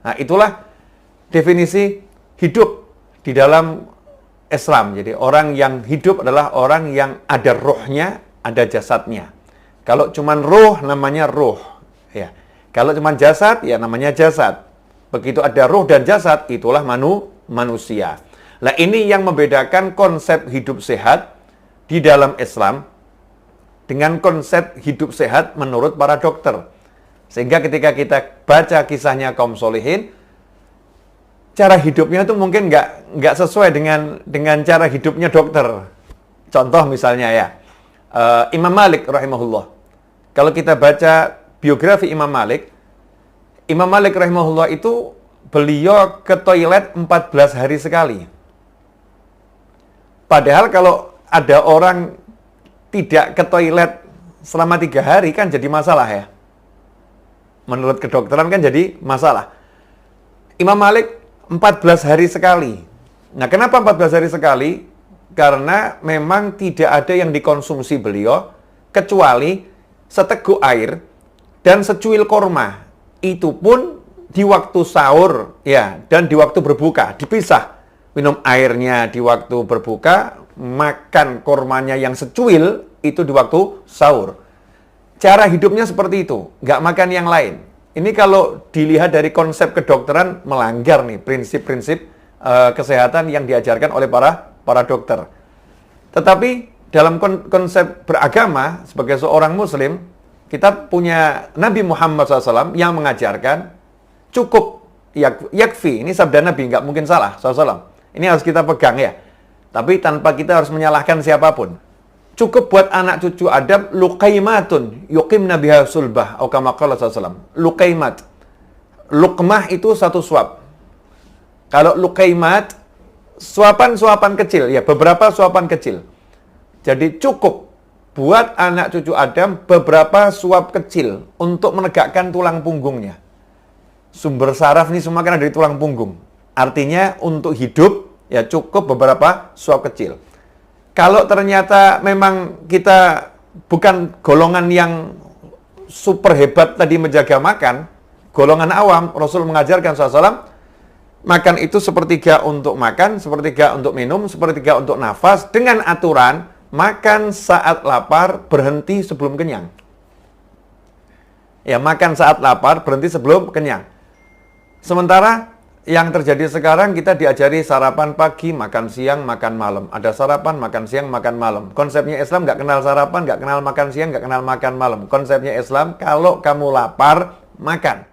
Nah, itulah definisi hidup di dalam Islam. Jadi orang yang hidup adalah orang yang ada rohnya, ada jasadnya. Kalau cuman roh namanya roh, ya. Kalau cuman jasad ya namanya jasad. Begitu ada roh dan jasad, itulah manusia. Nah, ini yang membedakan konsep hidup sehat di dalam Islam dengan konsep hidup sehat menurut para dokter. Sehingga ketika kita baca kisahnya kaum solihin, cara hidupnya itu mungkin nggak sesuai dengan cara hidupnya dokter. Contoh misalnya ya, Imam Malik rahimahullah. Kalau kita baca biografi Imam Malik rahimahullah itu beliau ke toilet 14 hari sekali. Padahal kalau ada orang tidak ke toilet selama 3 hari kan jadi masalah ya. Menurut kedokteran kan jadi masalah. Imam Malik 14 hari sekali. Nah, kenapa 14 hari sekali? Karena memang tidak ada yang dikonsumsi beliau kecuali seteguk air dan secuil korma. Itu pun di waktu sahur ya, dan di waktu berbuka dipisah. Minum airnya di waktu berbuka, makan kormanya yang secuil itu di waktu sahur. Cara hidupnya seperti itu, nggak makan yang lain. Ini kalau dilihat dari konsep kedokteran melanggar nih prinsip-prinsip kesehatan yang diajarkan oleh para dokter. Tetapi dalam konsep beragama sebagai seorang Muslim, kita punya Nabi Muhammad SAW yang mengajarkan cukup yakfi. Ini sabda Nabi, nggak mungkin salah SAW. Ini harus kita pegang ya. Tapi tanpa kita harus menyalahkan siapapun. Cukup buat anak cucu Adam luqaimatun yuqimna biha sulbah atau kama qala sallallahu. Luqaimat. Luqmah itu satu suap. Kalau luqaimat suapan-suapan kecil ya, beberapa suapan kecil. Jadi cukup buat anak cucu Adam beberapa suap kecil untuk menegakkan tulang punggungnya. Sumber saraf ini semua kan ada di tulang punggung. Artinya untuk hidup ya cukup beberapa suap kecil. Kalau ternyata memang kita bukan golongan yang super hebat tadi menjaga makan, golongan awam, Rasul mengajarkan SAW, makan itu sepertiga untuk makan, sepertiga untuk minum, sepertiga untuk nafas, dengan aturan makan saat lapar, berhenti sebelum kenyang. Ya, makan saat lapar, berhenti sebelum kenyang. Sementara yang terjadi sekarang kita diajari sarapan pagi, makan siang, makan malam. Ada sarapan, makan siang, makan malam. Konsepnya Islam nggak kenal sarapan, nggak kenal makan siang, nggak kenal makan malam. Konsepnya Islam, kalau kamu lapar, makan.